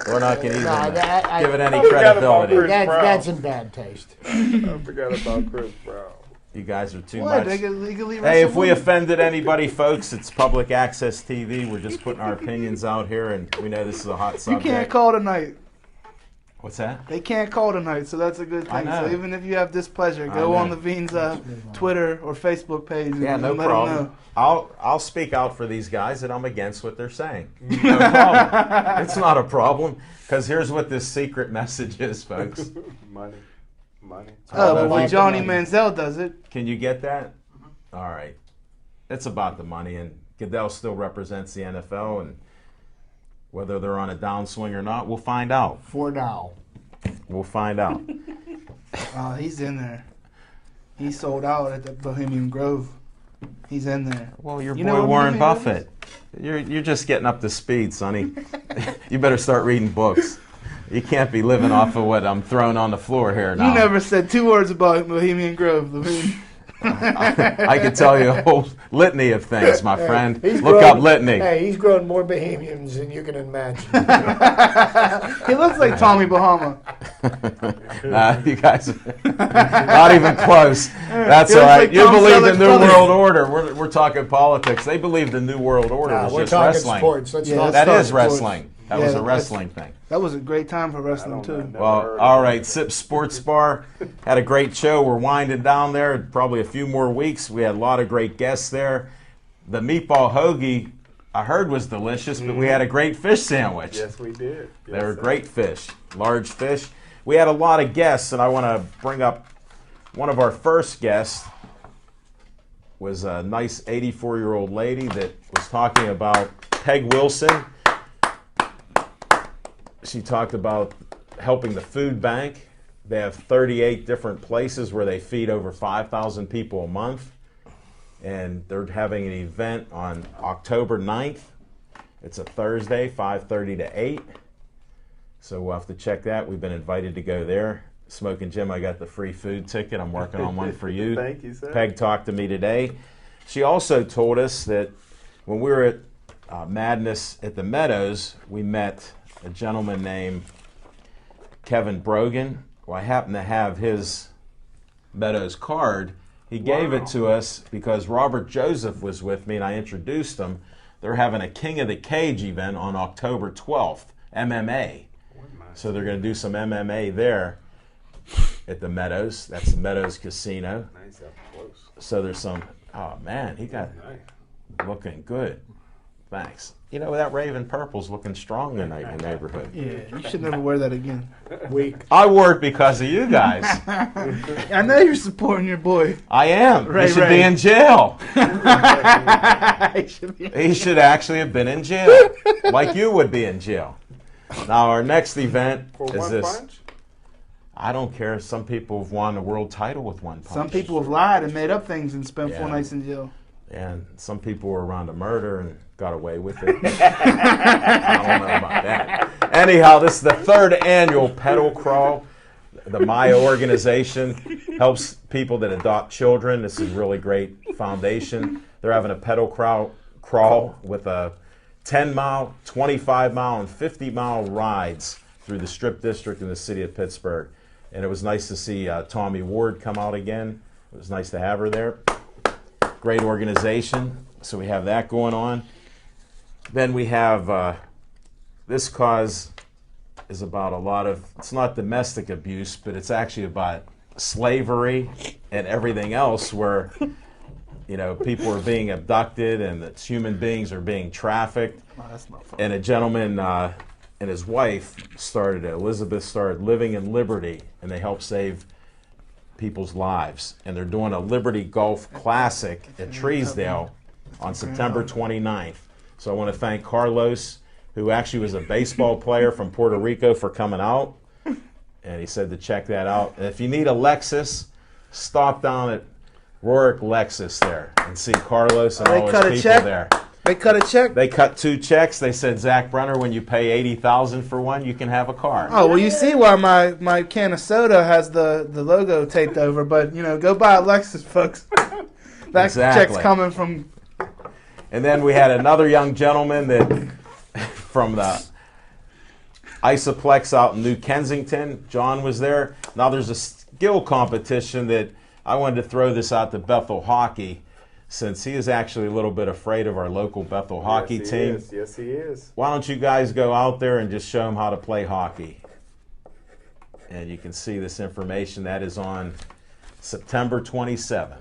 We're not going to even give it any I forgot about credibility. Chris Brown. That's in bad taste. I forgot about Chris Brown. You guys are too What? much. They can legally Hey, wrestle if we women? offended anybody, folks, it's public access TV. We're just putting our opinions out here, and we know this is a hot You subject. can't call tonight. What's that? They can't call tonight, so that's a good I thing. know. So even if you have displeasure, I go on know. the Veen's Twitter or Facebook page and Yeah, no let them problem. know. I'll speak out for these guys that I'm against what they're saying. No problem. It's not a problem, because here's what this secret message is, folks. Money. Oh, but about when the Johnny money. Manziel does it, Can you get that? All right. It's about the money, and Goodell still represents the NFL, and whether they're on a downswing or not, we'll find out. For now. We'll find out. he's in there. He sold out at the Bohemian Grove. He's in there. Well, your You boy know what Warren Bohemian Buffett. You're just getting up to speed, Sonny. You better start reading books. You can't be living off of what I'm throwing on the floor here now. You never said 2 words about Bohemian Grove. Levine. I could tell you a whole litany of things, my friend. He's Look grown- up litany. Hey, he's grown more Bohemians than you can imagine. He looks like Tommy Bahama. You guys, not even close. That's Feels all right. like You Tom believe the Selleck's New brother. World Order. We're talking politics. They believe the New World Order Nah, was we're just talking wrestling. sports. Let's Yeah, not That start is sports. wrestling. That Yeah, was a that's- wrestling thing. That was a great time for wrestling, too. Well, all right. Sip Sports Bar had a great show. We're winding down there. Probably a few more weeks. We had a lot of great guests there. The meatball hoagie, I heard, was delicious, but we had a great fish sandwich. Yes, we did. They were great fish, large fish. We had a lot of guests, and I want to bring up one of our first guests was a nice 84-year-old lady that was talking about Peg Wilson. She talked about helping the food bank. They have 38 different places where they feed over 5,000 people a month. And they're having an event on October 9th. It's a Thursday, 5:30 to 8. So we'll have to check that. We've been invited to go there. Smoking Jim, I got the free food ticket. I'm working on one for you. Thank you, sir. Peg talked to me today. She also told us that when we were at Madness at the Meadows, we met a gentleman named Kevin Brogan. Well, I happen to have his Meadows card. He gave it to us because Robert Joseph was with me, and I introduced him. They're having a King of the Cage event on October 12th, MMA. So they're going to do some MMA there at the Meadows. That's the Meadows Casino. Nice up close. So there's some, oh man, he got Nice. looking good. Thanks. You know, that Raven Purple's looking strong tonight in the neighborhood. Yeah, you should never wear that again. Weak. I wore it because of you guys. I know you're supporting your boy. I am. Ray He should Ray. be in jail. He should be- He should actually have been in jail, like you would be in jail. Now, our next event For is one this. punch? I don't care. Some people have won a world title with one punch. Some people have lied and made up things and spent 4 Yeah. nights in jail. And some people were around a murder and got away with it. I don't know about that. Anyhow, this is the 3rd annual pedal crawl. The Maya organization helps people that adopt children. This is a really great foundation. They're having a pedal crawl with a 10-mile, 25-mile, and 50-mile rides through the Strip District in the city of Pittsburgh. And it was nice to see Tommy Ward come out again. It was nice to have her there. Great organization. So we have that going on. Then we have this cause is about a lot of, it's not domestic abuse, but it's actually about slavery and everything else where, you know, people are being abducted and that human beings are being trafficked. Oh, that's not fun. And a gentleman and his wife Elizabeth started Living in Liberty, and they help save people's lives. And they're doing a Liberty Golf Classic at Treesdale on September 29th. So I want to thank Carlos, who actually was a baseball player from Puerto Rico, for coming out. And he said to check that out. And if you need a Lexus, stop down at Rorick Lexus there and see Carlos and all his people there. They cut a check? They cut 2 checks. They said, Zach Brunner, when you pay $80,000 for one, you can have a car. Oh, well, you see why my can of soda has the logo taped over. But, you know, go buy a Lexus, folks. That check's coming from... And then we had another young gentleman that from the Isoplex out in New Kensington. John was there. Now there's a skill competition that I wanted to throw this out to Bethel Hockey, since he is actually a little bit afraid of our local Bethel hockey team. Yes, he is. Why don't you guys go out there and just show him how to play hockey? And you can see this information. That is on September 27th.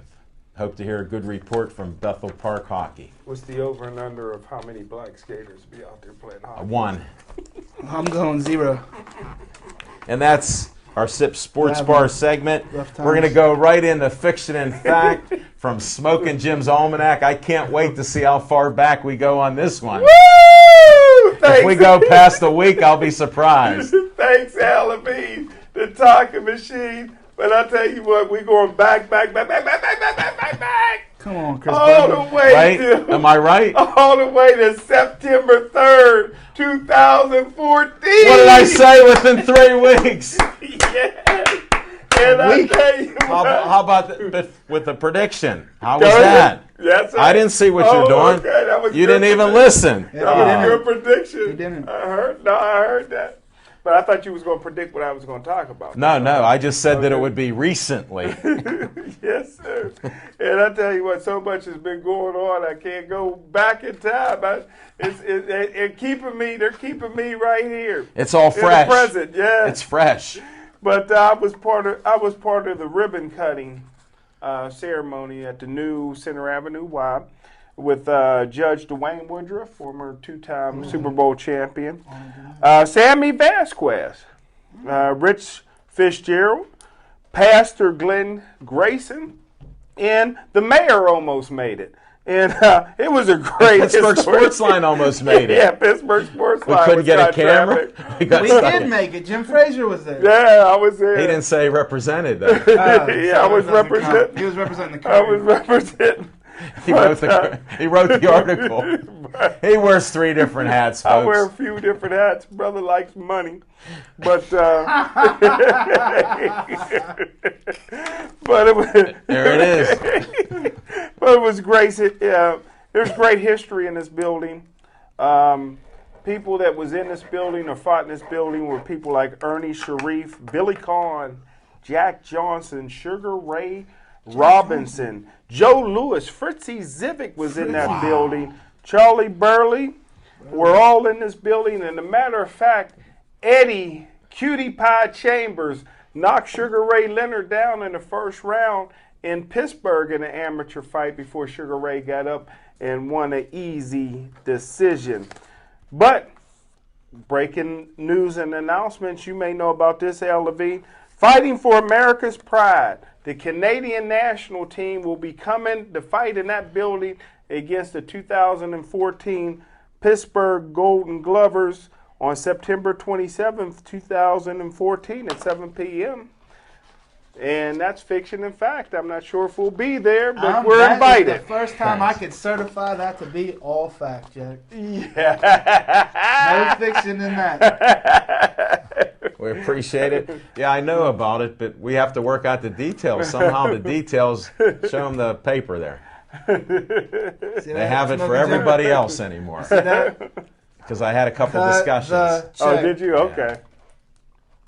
Hope to hear a good report from Bethel Park Hockey. What's the over and under of how many black skaters be out there playing hockey? 1. I'm going 0. And that's our SIP Sports Bar segment. Rough times. We're going to go right into Fiction and Fact from Smoking Jim's Almanac. I can't wait to see how far back we go on this one. Woo! If we go past a week, I'll be surprised. Thanks, Al Levine, the talking machine. But I tell you what, we're going back. Come on, Chris. All the way Right? to, Am I right? all the way to September 3rd, 2014. What did I say? Within 3 weeks. Yeah. And I tell you what, How about with the prediction? How was that? Yes, sir. I didn't see what you're doing. Okay, that was You good didn't even prediction. listen. That was a good prediction. You didn't. I heard that. But I thought you was going to predict what I was going to talk about. No, I just said that it would be recently. Yes, sir. And I tell you what, so much has been going on. I can't go back in time. They're keeping me right here. It's all fresh. In the present, yeah. It's fresh. But I was part of the ribbon cutting ceremony at the new Center Avenue Y with Judge Dwayne Woodruff, former 2-time Super Bowl champion, Sammy Vasquez, Rich Fitzgerald, Pastor Glenn Grayson, and the mayor almost made it. And it was a great Pittsburgh Sportsline almost made it. Yeah, Pittsburgh Sportsline. We couldn't get a camera. We did make it. Jim Frazier was there. Yeah, I was there. He didn't say represented though. Yeah, I was representing. He was representing the I country. was representing. He wrote the article. He wears 3 different hats, folks. I wear a few different hats. Brother likes money, but but it was There it is. But it was great. There's great history in this building. People that was in this building or fought in this building were people like Ernie Sharif, Billy Kahn, Jack Johnson, Sugar Ray Robinson, Joe Lewis, Fritzy Zivic was in that building, Charlie Burley were all in this building. And a matter of fact, Eddie Cutie Pie Chambers knocked Sugar Ray Leonard down in the first round in Pittsburgh in an amateur fight before Sugar Ray got up and won an easy decision. But breaking news and announcements, you may know about this, Al Levine. Fighting for America's pride. The Canadian national team will be coming to fight in that building against the 2014 Pittsburgh Golden Glovers on September 27th, 2014 at 7 p.m. And that's Fiction and Fact. I'm not sure if we'll be there, but we're invited. That is the first time I could certify that to be all fact, Jack. Yeah. No fiction in that. We appreciate it. Yeah, I know about it, but we have to work out the details. Somehow the details show them the paper there. They have it for everybody else anymore. Because I had a couple discussions. Oh, did you? Okay.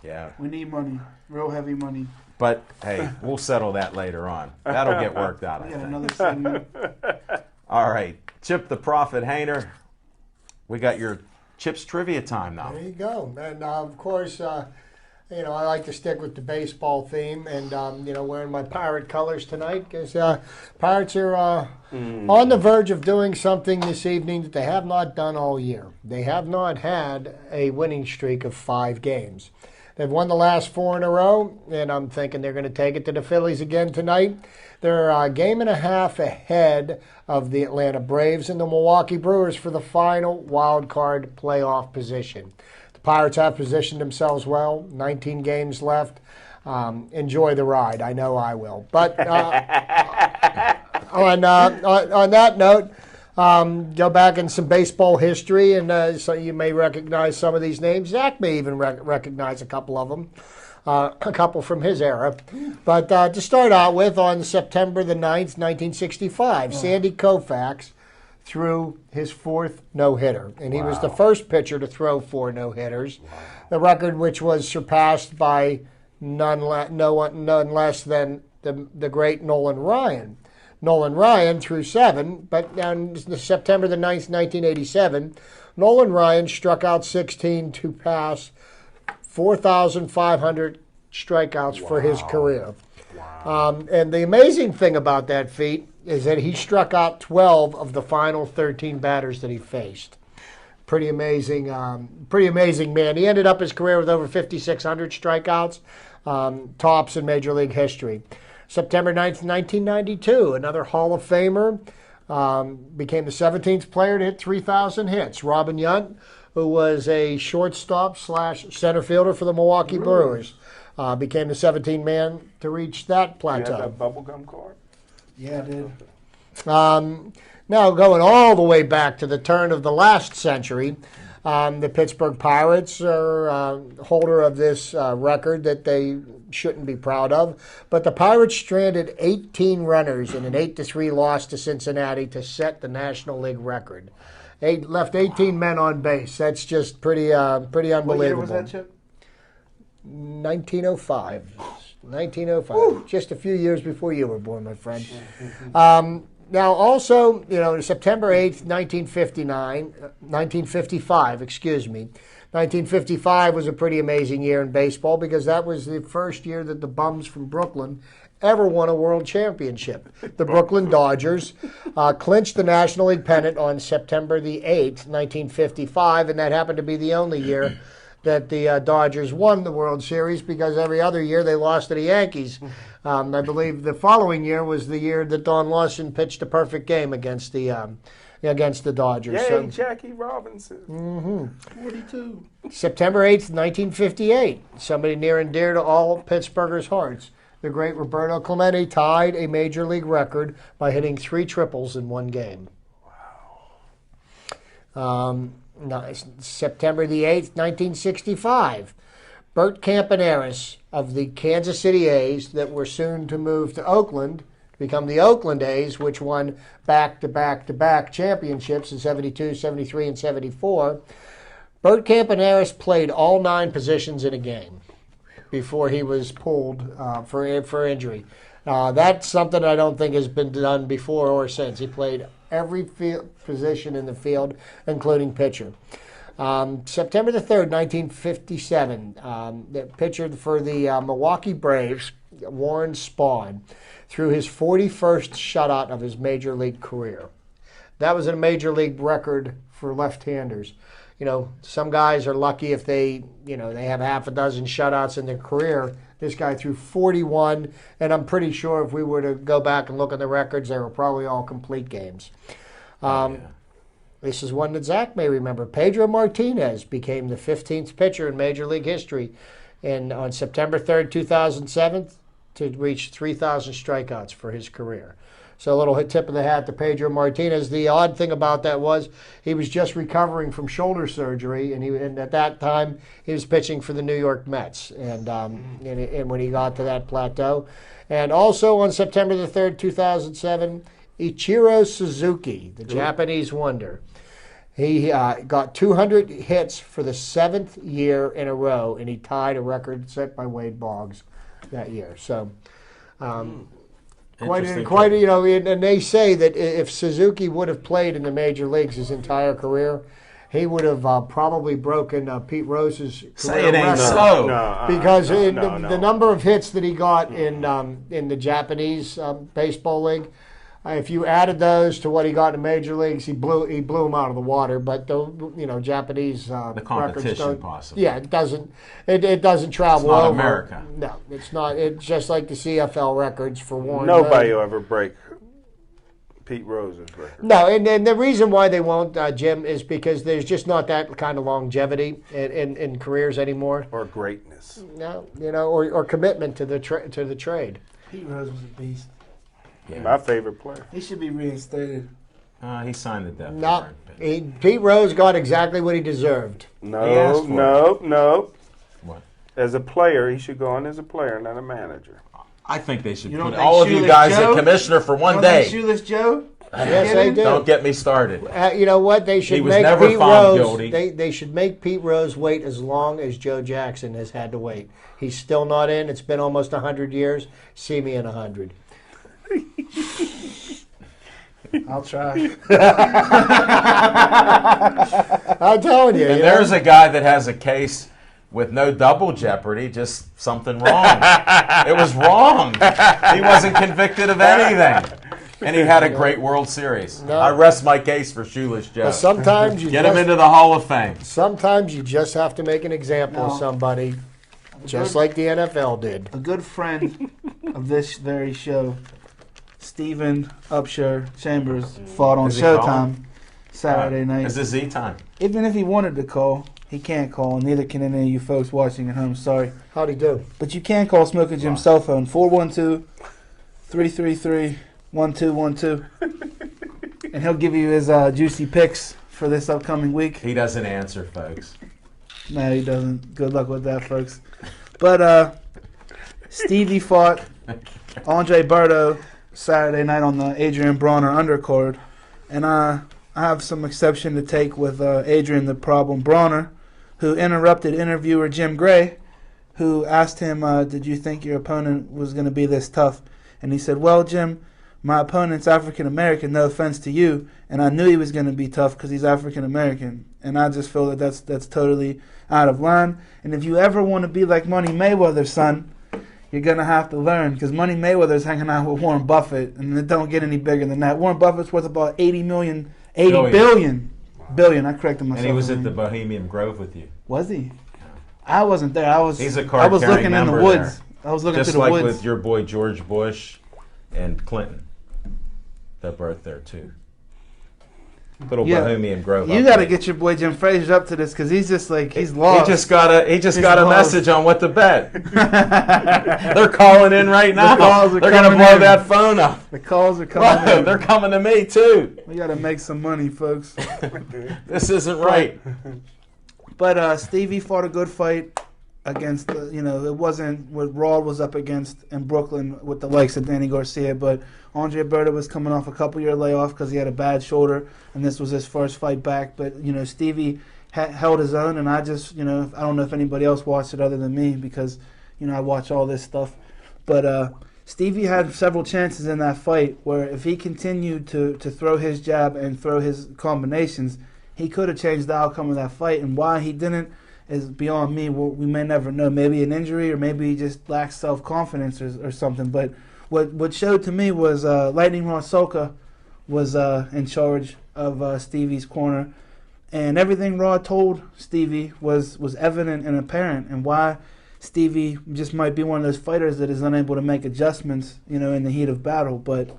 Yeah. We need money. Real heavy money. But, hey, we'll settle that later on. That'll get worked out, I We got think. another segment. All right. Chip the Prophet Hayner, we got your Chips trivia time now. There you go. And, of course, I like to stick with the baseball theme and, wearing my Pirate colors tonight because Pirates are on the verge of doing something this evening that they have not done all year. They have not had a winning streak of 5 games. They've won the last 4 in a row, and I'm thinking they're going to take it to the Phillies again tonight. They're a game and a half ahead of the Atlanta Braves and the Milwaukee Brewers for the final wild card playoff position. The Pirates have positioned themselves well. 19 games left. Enjoy the ride. I know I will. But on that note, go back in some baseball history, and so you may recognize some of these names. Zach may even recognize a couple of them, a couple from his era. But to start out with, on September the 9th, 1965, Sandy Koufax threw his 4th no-hitter, and he was the first pitcher to throw 4 no-hitters, the record which was surpassed by none less than the great Nolan Ryan. Nolan Ryan threw 7, but on September the 9th, 1987, Nolan Ryan struck out 16 to pass 4,500 strikeouts for his career. And the amazing thing about that feat is that he struck out 12 of the final 13 batters that he faced. Pretty amazing man. He ended up his career with over 5,600 strikeouts, tops in Major League history. September 9th, 1992, another Hall of Famer, became the 17th player to hit 3,000 hits. Robin Yount, who was a shortstop / center fielder for the Milwaukee Brewers, became the 17th man to reach that plateau. You had that bubblegum card? Yeah, I did. Now, going all the way back to the turn of the last century, the Pittsburgh Pirates are holder of this record that they shouldn't be proud of. But the Pirates stranded 18 runners in an 8-3 loss to Cincinnati to set the National League record. They left 18 men on base. That's just pretty unbelievable. What year was that, Chip? 1905. 1905. Woo! Just a few years before you were born, my friend. Now, also, September 8th, 1955, 1955 was a pretty amazing year in baseball because that was the first year that the bums from Brooklyn ever won a world championship. The Brooklyn Dodgers clinched the National League pennant on September the 8th, 1955, and that happened to be the only year that the Dodgers won the World Series because every other year they lost to the Yankees. I believe the following year was the year that Don Lawson pitched a perfect game against the Dodgers. Yay, Jackie Robinson. 42. September 8th, 1958. Somebody near and dear to all Pittsburghers' hearts. The great Roberto Clemente tied a Major League record by hitting 3 triples in one game. Wow. September the 8th, 1965. Bert Campaneris of the Kansas City A's that were soon to move to Oakland, become the Oakland A's, which won back-to-back-to-back championships in 72, 73, and 74. Bert Campaneris played all 9 positions in a game before he was pulled for injury. That's something I don't think has been done before or since. He played every position in the field, including pitcher. September the 3rd, 1957, the pitcher for the Milwaukee Braves, Warren Spahn, threw his 41st shutout of his Major League career. That was a Major League record for left-handers. Some guys are lucky if they have half a dozen shutouts in their career. This guy threw 41, and I'm pretty sure if we were to go back and look at the records, they were probably all complete games. This is one that Zach may remember. Pedro Martinez became the 15th pitcher in Major League history on September 3rd, 2007, to reach 3,000 strikeouts for his career. So a little tip of the hat to Pedro Martinez. The odd thing about that was he was just recovering from shoulder surgery, and at that time he was pitching for the New York Mets. And when he got to that plateau, and also on September the 3rd, 2007, Ichiro Suzuki, the Japanese wonder. He got 200 hits for the 7th year in a row, and he tied a record set by Wade Boggs that year. So, quite, and they say that if Suzuki would have played in the major leagues his entire career, he would have probably broken Pete Rose's career Say it ain't record. so. Because the number of hits that he got in the Japanese baseball league, if you added those to what he got in the major leagues, he blew him out of the water. But the Japanese the competition possibly. Yeah, it doesn't travel. It's not over. America. No, it's not. It's just like the CFL records for Warren. Nobody will ever break Pete Rose's record. No, and the reason why they won't, Jim, is because there's just not that kind of longevity in careers anymore. Or greatness. No, or commitment to the trade. Pete Rose was a beast. Yeah. My favorite player. He should be reinstated. He signed the death No, warrant. Pete Rose got exactly what he deserved. No. What? As a player, he should go on as a player, not a manager. I think they should You don't put think all of you Shoeless guys Joe? as commissioner for one You don't day. think Shoeless Joe? Yes, they do. Don't get me started. You know what? They should He was make never Pete found Rose. guilty. They should make Pete Rose wait as long as Joe Jackson has had to wait. He's still not in. It's been almost 100 years. See me in 100. I'll try. I'm telling you. And there's a guy that has a case with no double jeopardy, just something wrong. It was wrong. He wasn't convicted of anything. And he had a great World Series. No. I rest my case for Shoeless Joe. But sometimes you Get him into the Hall of Fame. Sometimes you just have to make an example of No. somebody, just like the NFL did. A good friend of this very show, Stephen Upshur Chambers, fought on Is he Showtime calling? Saturday night. Is this Z time? Even if he wanted to call, he can't call, and neither can any of you folks watching at home. Sorry. How'd he do? But you can call Smoking Jim's cell phone, 412-333-1212. And he'll give you his juicy picks for this upcoming week. He doesn't answer, folks. No, he doesn't. Good luck with that, folks. But Stevie fought Andre Berto Saturday night on the Adrian Bronner undercard. And I have some exception to take with Adrian the Problem Bronner, who interrupted interviewer Jim Gray, who asked him, did you think your opponent was going to be this tough? And he said, well, Jim, my opponent's African-American, no offense to you, and I knew he was going to be tough because he's African-American. And I just feel that that's totally out of line. And if you ever want to be like Money Mayweather, son, you're going to have to learn, because Money Mayweather's hanging out with Warren Buffett, and it don't get any bigger than that. Warren Buffett's worth about 80 billion. I corrected myself. And he was at the Bohemian Grove with you. Was he? I wasn't there. He's a I was card-carrying looking in the member woods. there. I was looking Just through the like woods. with your boy George Bush and Clinton. They're both there, too. Little Bohemian Grove. You got to get your boy Jim Frazier up to this, because he's just like, he's lost. He just got a lost. message on what to bet. They're calling in right now. calls are They're going to coming blow in. that phone up. The calls are coming in. They're coming to me too. We got to make some money, folks. This isn't right. But Stevie fought a good fight against, it wasn't what Raw was up against in Brooklyn with the likes of Danny Garcia, but Andre Berto was coming off a couple-year layoff because he had a bad shoulder, and this was his first fight back. But, Stevie held his own, and I just, I don't know if anybody else watched it other than me because, I watch all this stuff. But Stevie had several chances in that fight where if he continued to throw his jab and throw his combinations, he could have changed the outcome of that fight. And why he didn't is beyond me. We may never know. Maybe an injury, or maybe he just lacks self-confidence or something. But what showed to me was Lightning Rod Soka was in charge of Stevie's corner. And everything Rod told Stevie was evident and apparent. And why Stevie just might be one of those fighters that is unable to make adjustments, in the heat of battle. But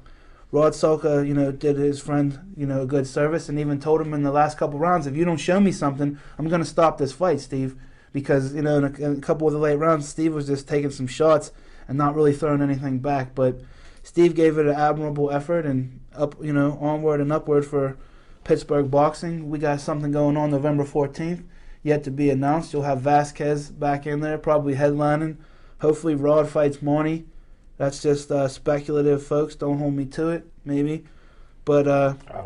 Rod Soka, did his friend, a good service, and even told him in the last couple rounds, if you don't show me something, I'm going to stop this fight, Steve. Because, in a couple of the late rounds, Steve was just taking some shots and not really throwing anything back. But Steve gave it an admirable effort, and onward and upward for Pittsburgh boxing. We got something going on November 14th, yet to be announced. You'll have Vasquez back in there, probably headlining. Hopefully Rod fights Monty. That's just speculative, folks. Don't hold me to it, maybe. But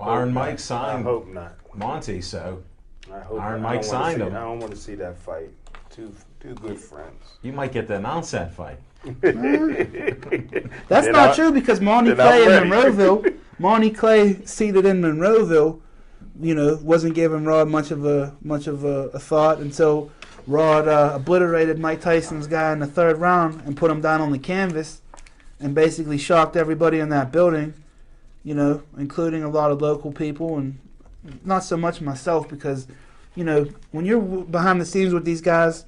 Iron Mike signed. I hope not. Monty, so I hope Iron not. Mike signed him. I don't want to see that fight. Two good friends. You might get to announce that fight. That's not true, because Monty Clay in Monty Clay seated in Monroeville, wasn't giving Rod much of a thought until Rod obliterated Mike Tyson's guy in the 3rd round and put him down on the canvas and basically shocked everybody in that building, including a lot of local people, and not so much myself, because, when you're behind the scenes with these guys,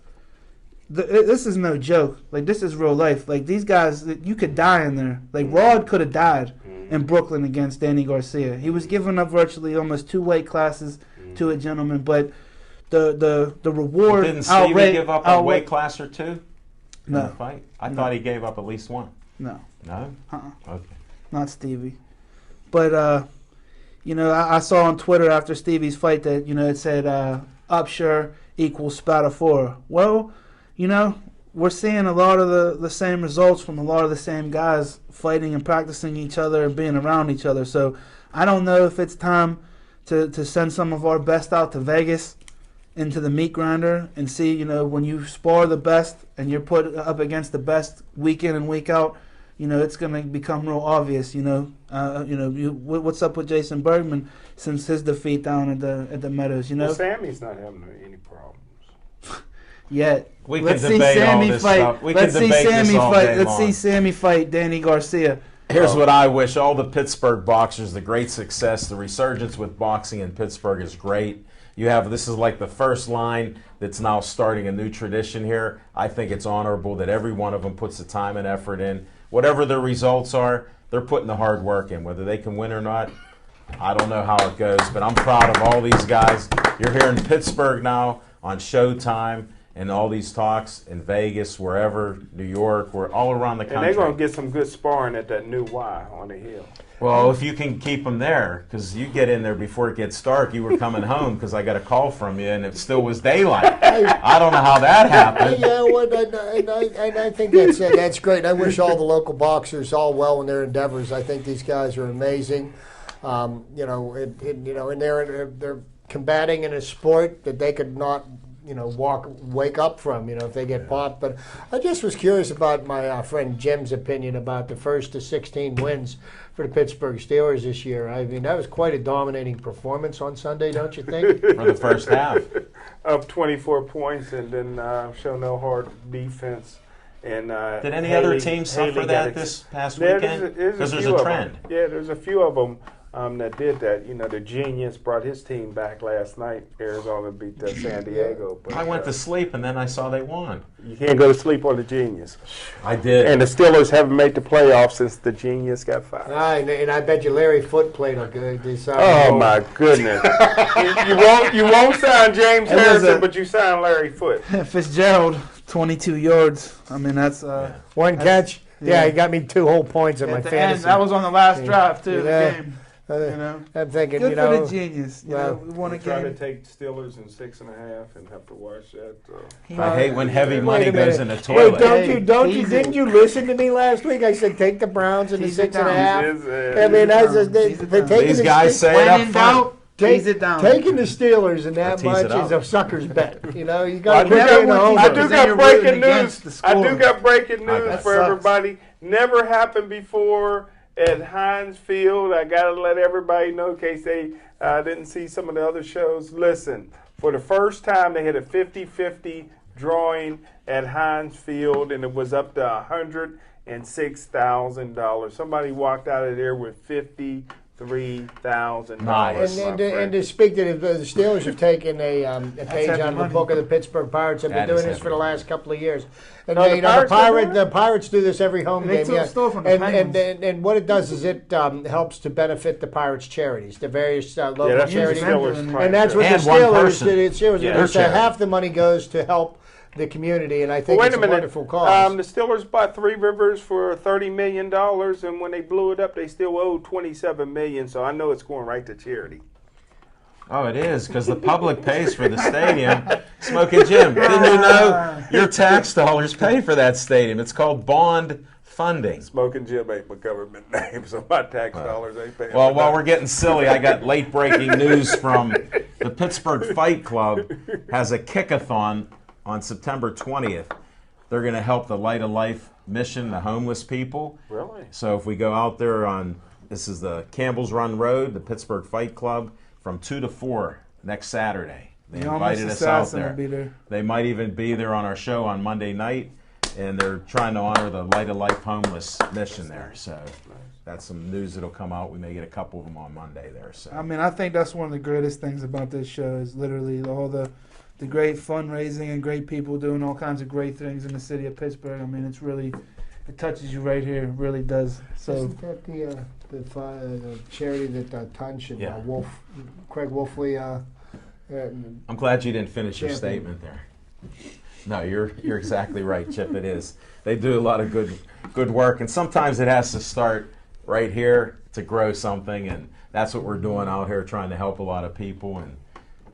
this is no joke. Like, this is real life. Like, these guys, you could die in there. Like, Rod could have died in Brooklyn against Danny Garcia. He was giving up virtually almost 2 weight classes to a gentleman, but the reward. Didn't Stevie give up a weight class or 2 in the fight? I thought he gave up at least 1. No. No? Okay. Not Stevie. But, I saw on Twitter after Stevie's fight that, it said Upshur equals Spatafora. Well, we're seeing a lot of the same results from a lot of the same guys fighting and practicing each other and being around each other. So I don't know if it's time to send some of our best out to Vegas into the meat grinder and see, when you spar the best and you're put up against the best week in and week out, it's going to become real obvious. What's up with Jason Bergman since his defeat down at the Meadows? Well, Sammy's not having any problems yet. We can debate all this stuff. Let's see Sammy fight Danny Garcia. Here's what I wish all the Pittsburgh boxers, the great success, the resurgence with boxing in Pittsburgh is great. This is like the first line that's now starting a new tradition here. I think it's honorable that every one of them puts the time and effort in. Whatever their results are, they're putting the hard work in. Whether they can win or not, I don't know how it goes, but I'm proud of all these guys. You're here in Pittsburgh now on Showtime and all these talks in Vegas, wherever, New York, we're all around the country. And they're going to get some good sparring at that new Y on the hill. Well, if you can keep them there, because you get in there before it gets dark. You were coming home because I got a call from you, and it still was daylight. I don't know how that happened. Yeah, and I think that's great. I wish all the local boxers all well in their endeavors. I think these guys are amazing. And they're combating in a sport that they could not wake up from, if they get popped. But I just was curious about my friend Jim's opinion about the first to 16 wins for the Pittsburgh Steelers this year. I mean, that was quite a dominating performance on Sunday, don't you think? For the first half. Up 24 points and then show no hard defense. And did any other teams suffer that this past weekend? Because there's a trend. Yeah, there's a few of them that did that. The Genius brought his team back last night. Arizona beat San Diego. But, I went to sleep, and then I saw they won. You can't go to sleep on the Genius. I did. And the Steelers haven't made the playoffs since the Genius got fired. And I bet you Larry Foote played a good. Oh, my goodness. you won't sign James Harrison, but you sign Larry Foote. Fitzgerald, 22 yards. I mean, that's... one catch? Yeah, he got me 2 whole points in my fantasy. End, that was on the last drive, too, of the game. I'm thinking, good for the Genius. We won a try game. to take Steelers in 6.5 and have to watch that. I hate when heavy money goes in the toilet. Wait, didn't you listen to me last week? I said take the Browns in the 6.5. I mean, these guys say it up front. Tease it down. Taking the Steelers in that much is a sucker's bet. You got to I do got breaking news. I do got breaking news for everybody. Never happened before at Heinz Field. I got to let everybody know in case they didn't see some of the other shows. Listen, for the first time they had a 50-50 drawing at Heinz Field, and it was up to $106,000. Somebody walked out of there with $53,000. Nice. And to speak to the Steelers have taken a page out of the book of the Pittsburgh Pirates. Have been doing this for the last couple of years. And the Pirates do this every home game. And what it does is it helps to benefit the Pirates charities, the various local charities. And that's what the Steelers did. Half the money goes to help the community, and I think Wait it's a minute. wonderful cause. The Steelers bought Three Rivers for $30 million, and when they blew it up, they still owed $27 million. So I know it's going right to charity. Oh, it is, because the public pays for the stadium. Smoking Jim, didn't you know your tax dollars pay for that stadium? It's called bond funding. Smoking Jim ain't my government name, so my tax dollars ain't paying. Well, while we're getting silly, I got late-breaking news from the Pittsburgh Fight Club has a kick-a-thon on September 20th. They're going to help the Light of Life mission, the homeless people. Really? So if we go out there on, this is the Campbell's Run Road, the Pittsburgh Fight Club, from 2 to 4 next Saturday. They invited us out there. They might even be there on our show on Monday night, and they're trying to honor the Light of Life homeless mission there. So that's some news that'll come out. We may get a couple of them on Monday there. So I mean, I think that's one of the greatest things about this show is literally all the great fundraising and great people doing all kinds of great things in the city of Pittsburgh. I mean, it's really, it touches you right here. It really does. So isn't that the charity that Tunch and Craig Wolfley? I'm glad you didn't finish your statement there. No, you're exactly right, Chip. It is. They do a lot of good work, and sometimes it has to start right here to grow something, and that's what we're doing out here, trying to help a lot of people, and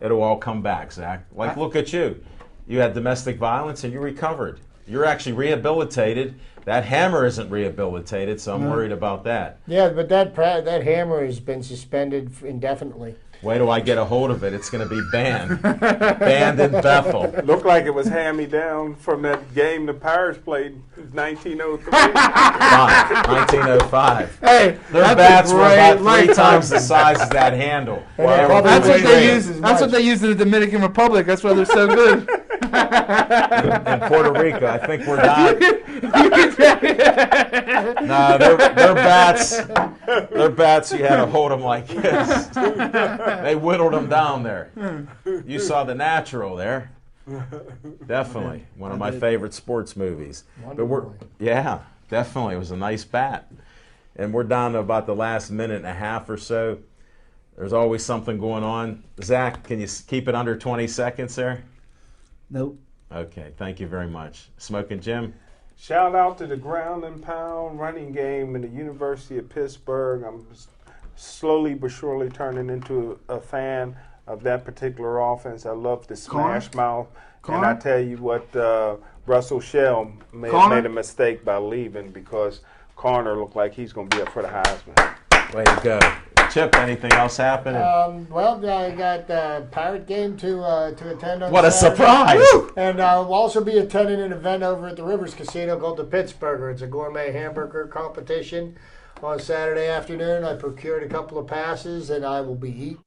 it'll all come back, Zach. Like, look at you. You had domestic violence, and you recovered. You're actually rehabilitated. That hammer isn't rehabilitated, so I'm worried about that. Yeah, but that hammer has been suspended indefinitely. Wait till I get a hold of it. It's going to be banned. Banned in Bethel. Looked like it was hand-me-down from that game the Pirates played in 1903. 1905. hey, Their bats were about 3 times the size as that handle. Wow. That's what they use. That's what they use in the Dominican Republic. That's why they're so good. In Puerto Rico, I think we're dying. No, their bats, you had to hold them like this. They whittled them down there. You saw The Natural there. Definitely one of my favorite sports movies. But yeah, definitely. It was a nice bat. And we're down to about the last minute and a half or so. There's always something going on. Zach, can you keep it under 20 seconds there? Nope. Okay, thank you very much. Smoking Jim? Shout out to the ground and pound running game in the University of Pittsburgh. I'm slowly but surely turning into a fan of that particular offense. I love the smash mouth. And I tell you what, Russell Shell made a mistake by leaving because Connor looked like he's going to be up for the Heisman. Way to go. Chip, anything else happening? Well, I got the Pirate game to attend on What a Saturday. surprise! And I'll also be attending an event over at the Rivers Casino called the Pittsburgher. It's a gourmet hamburger competition on Saturday afternoon. I procured a couple of passes, and I will be eating.